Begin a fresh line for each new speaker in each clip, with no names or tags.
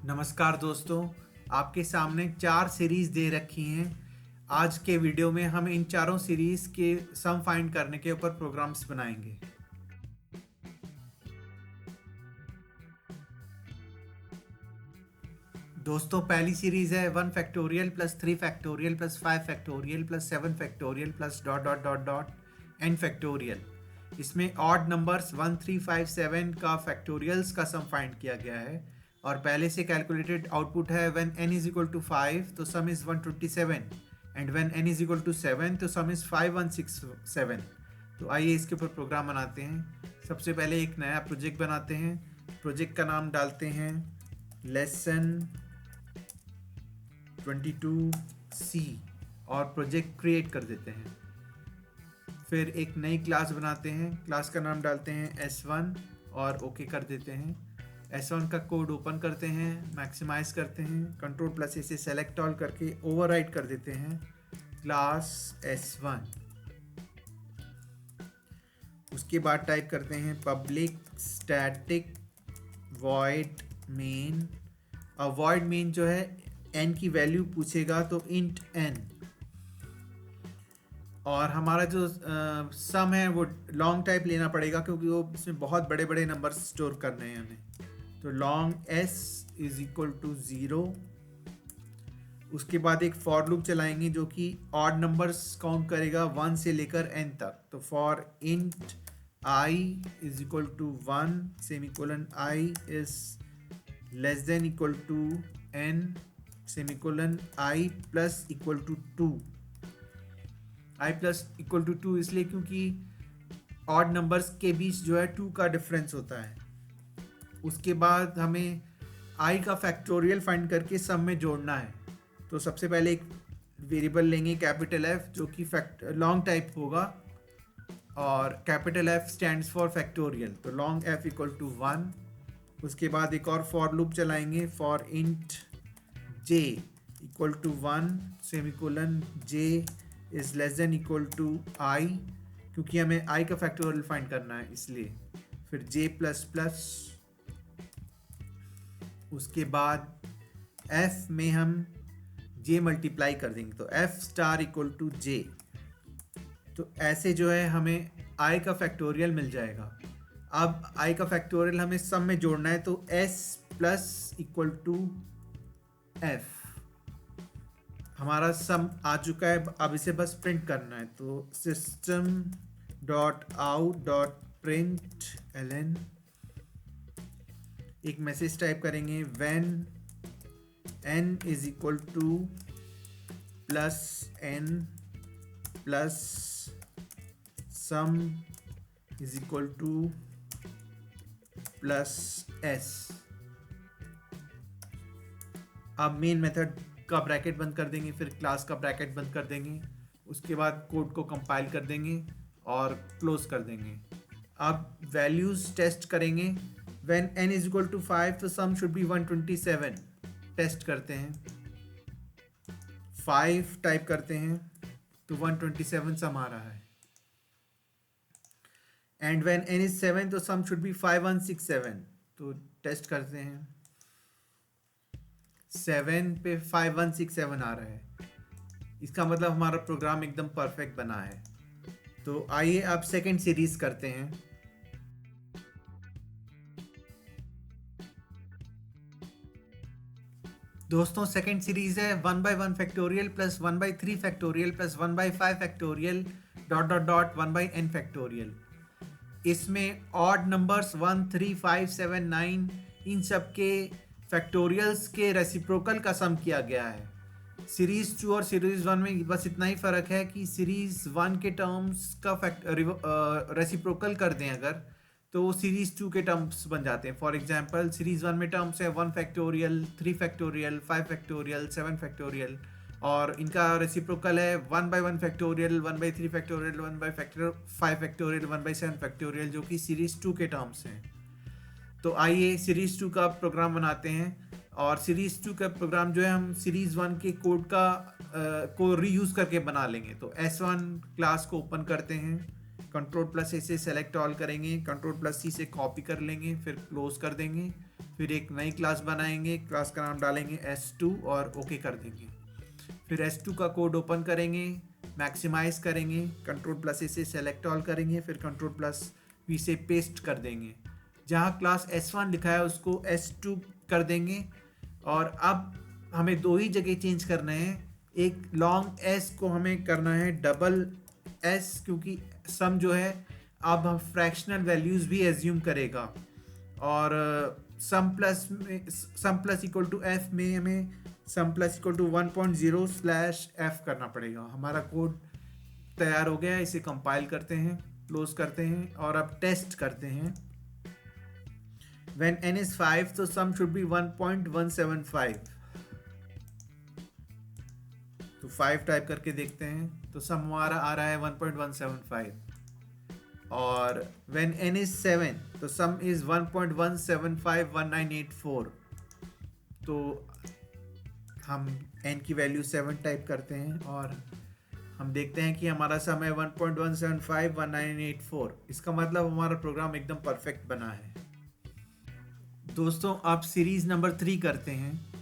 नमस्कार दोस्तों, आपके सामने 4 सीरीज़ दे रखी हैं। आज के वीडियो में हम इन चारों सीरीज़ के सम फाइंड करने के ऊपर प्रोग्राम्स बनाएंगे। दोस्तों, पहली सीरीज़ है 1 factorial plus 3 factorial plus 5 factorial plus 7 factorial plus dot dot dot dot N factorial. इसमें ऑड नंबर्स 1, 3, 5, 7 का फैक्टोरियल्स का सम फाइंड किया गया है और पहले से कैलकुलेटेड आउटपुट है when n is equal to 5 तो sum is 127 and when n is equal to 7 तो सम इज़ 5167। तो आइए इसके ऊपर प्रोग्राम बनाते हैं। सबसे पहले एक नया प्रोजेक्ट बनाते हैं। प्रोजेक्ट का नाम डालते हैं लेसन 22C और प्रोजेक्ट क्रिएट कर देते हैं। फिर एक नई क्लास बनाते हैं। क्लास का नाम डालते हैं S1 और ओके कर देते हैं। S1 का कोड ओपन करते हैं, मैक्सिमाइज करते हैं, कंट्रोल प्लस से सेलेक्ट ऑल करके ओवरराइट कर देते हैं क्लास S1। उसके बाद टाइप करते हैं पब्लिक स्टैटिक वॉइड मेन। और वॉइड मेन जो है n की वैल्यू पूछेगा तो इंट n। और हमारा जो सम है वो लॉन्ग टाइप लेना पड़ेगा क्योंकि वो इसमें बहुत बड़े बड़े नंबर स्टोर करने हैं हमें। तो long s is equal to 0। उसके बाद एक फॉर लूप चलाएंगे जो कि ऑड नंबर्स काउंट करेगा 1 से लेकर n तक। तो for int i is equal to 1 semicolon i is less than equal to n semicolon i plus equal to 2। i plus equal to 2 इसलिए क्योंकि ऑड नंबर्स के बीच जो है 2 का डिफरेंस होता है। उसके बाद हमें i का फैक्टोरियल फाइंड करके सम में जोड़ना है। तो सबसे पहले एक वेरिएबल लेंगे कैपिटल F जो कि लॉन्ग टाइप होगा और capital F stands for factorial. तो लॉन्ग f इक्वल टू 1। उसके बाद एक और फॉर लूप चलाएंगे for int j equal to 1 semicolon j is less than equal to i क्योंकि हमें i का फैक्टोरियल फाइंड करना है इसलिए। फिर j प्लस प्लस। उसके बाद f में हम j मल्टीप्लाई कर देंगे तो f star equal to j। तो ऐसे जो है हमें i का फैक्टोरियल मिल जाएगा। अब i का फैक्टोरियल हमें सम में जोड़ना है तो s plus equal to f। हमारा सम आ चुका है, अब इसे बस प्रिंट करना है। तो system dot out dot print ln एक मैसेज टाइप करेंगे when n is equal two plus n plus some is equal two plus s। अब मेन मेथड का ब्रैकेट बंद कर देंगे, फिर क्लास का ब्रैकेट बंद कर देंगे। उसके बाद कोड को कंपाइल कर देंगे और क्लोज कर देंगे। अब वैल्यूज टेस्ट करेंगे। When n is equal to 5 तो सम शुड बी 127। टेस्ट करते हैं, 5 टाइप करते हैं तो 127 सम आ रहा है। एंड व्हेन n इज 7 तो सम शुड बी 5167। तो टेस्ट करते हैं, 7 पे 5167 आ रहा है। इसका मतलब हमारा प्रोग्राम एकदम परफेक्ट बना है। तो आइए अब सेकंड सीरीज करते हैं। दोस्तों, सेकंड सीरीज है 1 by 1 factorial plus 1 by 3 factorial plus 1 by 5 factorial dot dot dot 1 by n factorial. इसमें ऑड नंबर्स 1, 3, 5, 7, 9 इन सब के फैक्टोरियल्स के रेसिप्रोकल का सम किया गया है। सीरीज़ 2 और सीरीज़ 1 में बस इतना ही फ़र्क है कि सीरीज़ 1 के टर्म्स का रेसिप्रोकल कर दें अगर तो सीरीज़ 2 के टर्म्स बन जाते हैं। फॉर एग्जांपल सीरीज़ 1 में टर्म्स है 1 फैक्टोरियल, 3 फैक्टोरियल, 5 फैक्टोरियल, 7 फैक्टोरियल और इनका रेसिप्रोकल है 1 by 1 factorial, 1 by 3 factorial, 1 by 5 factorial, 1 by 7 factorial जो कि सीरीज़ 2 के टर्म्स हैं। तो आइए सीरीज़ 2 का प्रोग्राम बनाते हैं और सीरीज़ 2 का प्रोग्राम जो है हम सीरीज़ 1 के कोड का को रीयूज़ करके बना लेंगे। तो S1 क्लास को ओपन करते हैं, कंट्रोल प्लस ए से सेलेक्ट ऑल करेंगे, कंट्रोल प्लस सी से कॉपी कर लेंगे, फिर क्लोज कर देंगे। फिर एक नई क्लास बनाएंगे, क्लास का नाम डालेंगे S2 और ओके कर देंगे। फिर S2 का कोड ओपन करेंगे, मैक्सिमाइज करेंगे, कंट्रोल प्लस ए से सेलेक्ट ऑल करेंगे, फिर कंट्रोल प्लस वी से पेस्ट कर देंगे। जहाँ क्लास S1 लिखा है उसको S2 कर देंगे। और अब हमें दो ही जगह चेंज करना है, एक लॉन्ग S को हमें करना है डबल S, क्योंकि सम जो है अब हम फ्रैक्शनल वैल्यूज़ भी एज्यूम करेगा। और सम प्लस इक्वल टू एफ में हमें सम प्लस इक्वल टू 1.0/f करना पड़ेगा। हमारा कोड तैयार हो गया, इसे कंपाइल करते हैं, क्लोज करते हैं और अब टेस्ट करते हैं। When n is 5 तो sum should be 1.175। तो 5 टाइप करके देखते हैं तो सम हमारा आ रहा है 1.175। और when n is 7 तो sum is 1.1751984। तो हम n की वैल्यू 7 टाइप करते हैं और हम देखते हैं कि हमारा सम है 1.1751984। इसका मतलब हमारा प्रोग्राम एकदम परफेक्ट बना है। दोस्तों आप सीरीज नंबर 3 करते हैं।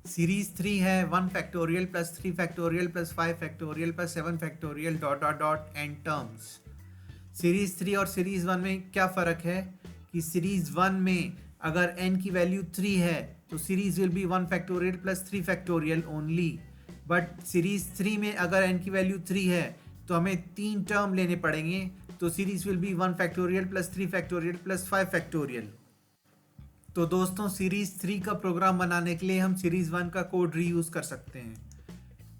सीरीज 3 है 1 factorial plus 3 factorial plus 5 factorial plus 7 factorial dot dot dot and terms. Series 3 और सीरीज 1 में क्या फ़र्क है कि सीरीज 1 में अगर n की वैल्यू 3 है तो series will be 1 factorial plus 3 factorial only. But series 3 में अगर n की वैल्यू 3 है तो हमें 3 टर्म लेने पड़ेंगे, तो series will be 1 factorial plus 3 factorial plus 5 factorial. तो दोस्तों सीरीज 3 का प्रोग्राम बनाने के लिए हम सीरीज 1 का कोड रीयूज़ कर सकते हैं।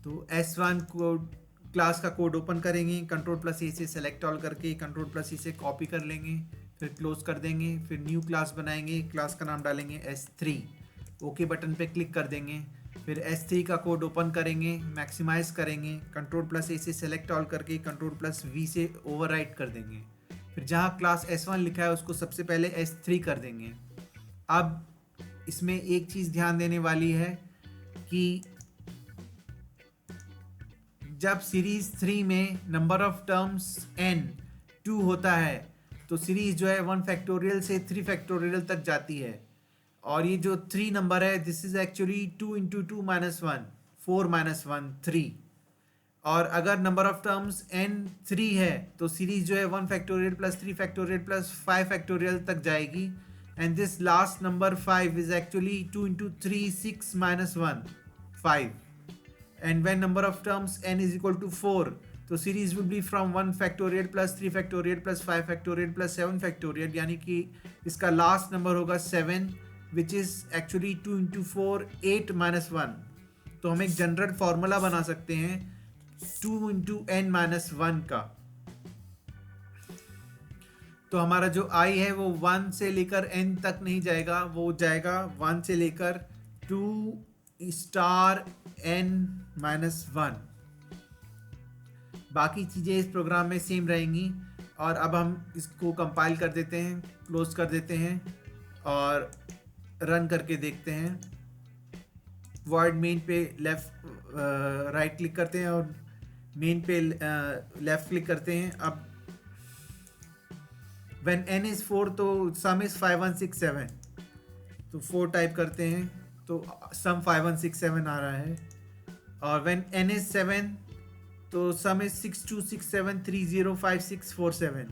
तो S1 कोड क्लास का कोड ओपन करेंगे, कंट्रोल प्लस ए से सेलेक्ट ऑल करके कंट्रोल प्लस ई से कॉपी कर लेंगे, फिर क्लोज कर देंगे, फिर न्यू क्लास बनाएंगे, क्लास का नाम डालेंगे S3, ओके बटन पे क्लिक कर देंगे। फिर S3 का कोड ओपन करेंगे, मैक्सिमाइज करेंगे, कंट्रोल प्लस ए से सेलेक्ट ऑल करके कंट्रोल प्लस वी से ओवरराइट कर देंगे। फिर जहाँ क्लास S1 लिखा है उसको सबसे पहले S3 कर देंगे। अब इसमें एक चीज़ ध्यान देने वाली है कि जब सीरीज 3 में नंबर ऑफ टर्म्स n 2 होता है तो सीरीज जो है 1 फैक्टोरियल से 3 फैक्टोरियल तक जाती है। और ये जो 3 नंबर है this is actually 2 into 2 minus 1 4 minus 1 3। और अगर नंबर ऑफ टर्म्स n 3 है तो सीरीज जो है 1 factorial plus 3 factorial plus 5 factorial तक जाएगी। And this last number 5 is actually 2 into 3 6 minus 1 5। And when number of terms n is equal to 4 तो series will be from 1 factorial plus 3 factorial plus 5 factorial plus 7 factorial, यानी कि इसका last number होगा 7 which is actually 2 into 4 8 minus 1। तो हम एक general formula बना सकते हैं 2 इंटू n माइनस 1 का। तो हमारा जो i है वो 1 से लेकर n तक नहीं जाएगा, वो जाएगा 1 से लेकर 2 स्टार n माइनस 1। बाकी चीज़ें इस प्रोग्राम में सेम रहेंगी। और अब हम इसको कंपाइल कर देते हैं, क्लोज कर देते हैं और रन करके देखते हैं। वर्ड मेन पे लेफ्ट राइट क्लिक करते हैं और मेन पे लेफ्ट क्लिक करते हैं। अब when n is 4 तो सम इज 5167, तो 4 टाइप करते हैं तो सम 5167 आ रहा है। और when n is 7 तो सम इज 6267305647।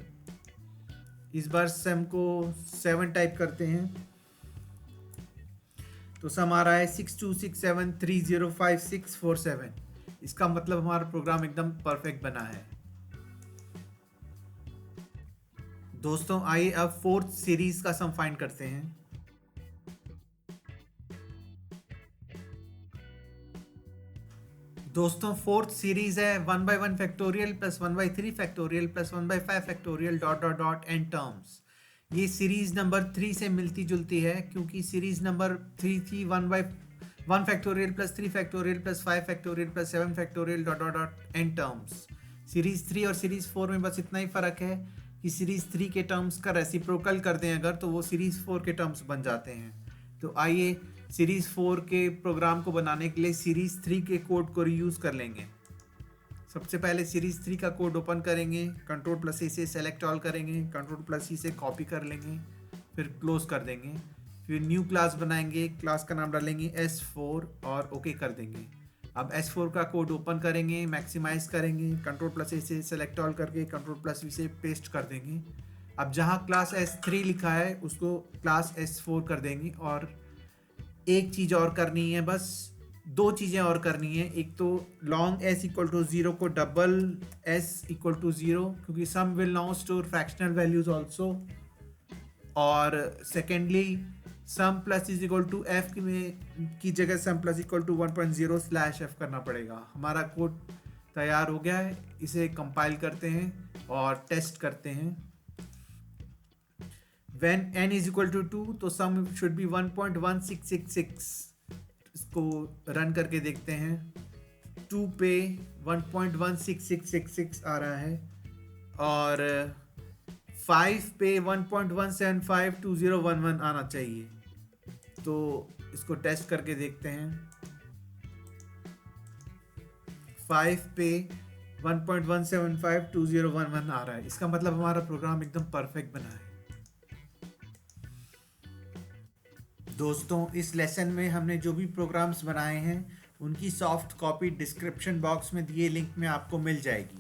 इस बार सम को 7 टाइप करते हैं तो सम आ रहा है 6267305647। इसका मतलब हमारा प्रोग्राम एकदम परफेक्ट बना है। दोस्तों आइए अब फोर्थ सीरीज का सम फाइंड करते हैं। दोस्तों फोर्थ सीरीज है 1 by 1 factorial plus 1 by 3 factorial plus 1 by 5 factorial dot dot dot and terms. ये सीरीज नंबर 3 से मिलती जुलती है क्योंकि सीरीज नंबर 3 थी 1 by 1 factorial plus 3 factorial plus 5 factorial plus 7 factorial dot dot dot and terms. Series 3 और series 4 में बस इतना ही फ़र्क है कि सीरीज 3 के टर्म्स का रेसिप्रोकल कर दें अगर, तो वो सीरीज 4 के टर्म्स बन जाते हैं। तो आइए सीरीज 4 के प्रोग्राम को बनाने के लिए सीरीज 3 के कोड को रीयूज़ कर लेंगे। सबसे पहले सीरीज 3 का कोड ओपन करेंगे, कंट्रोल+A से सेलेक्ट ऑल करेंगे, कंट्रोल+C से कॉपी कर लेंगे, फिर क्लोज कर देंगे, फिर न्यू क्लास बनाएंगे, क्लास का नाम डालेंगे S4 और ओके कर देंगे। अब S4 का कोड ओपन करेंगे, मैक्सिमाइज करेंगे, कंट्रोल+A से सेलेक्ट ऑल करके कंट्रोल+V से पेस्ट कर देंगे। अब जहाँ क्लास S3 लिखा है उसको क्लास S4 कर देंगे। और एक चीज़ और करनी है, बस 2 चीज़ें और करनी है। एक तो लॉन्ग S इक्वल टू 0 को डबल S इक्वल टू 0, क्योंकि sum will now store fractional values also. और secondly sum plus is equal to F की जगह सम प्लस इक्वल टू 1.0/F करना पड़ेगा। हमारा कोड तैयार हो गया है, इसे कंपाइल करते हैं और टेस्ट करते हैं। When n is equal to 2 तो sum should be 1.1666। इसको रन करके देखते हैं। 2 पे 1.16666 आ रहा है और 5 पे 1.1752011 आना चाहिए। तो इसको टेस्ट करके देखते हैं। 5 पे 1.1752011 आ रहा है, इसका मतलब हमारा प्रोग्राम एकदम परफेक्ट बना है। दोस्तों, इस लेसन में हमने जो भी प्रोग्राम्स बनाए हैं उनकी सॉफ्ट कॉपी डिस्क्रिप्शन बॉक्स में दिए लिंक में आपको मिल जाएगी।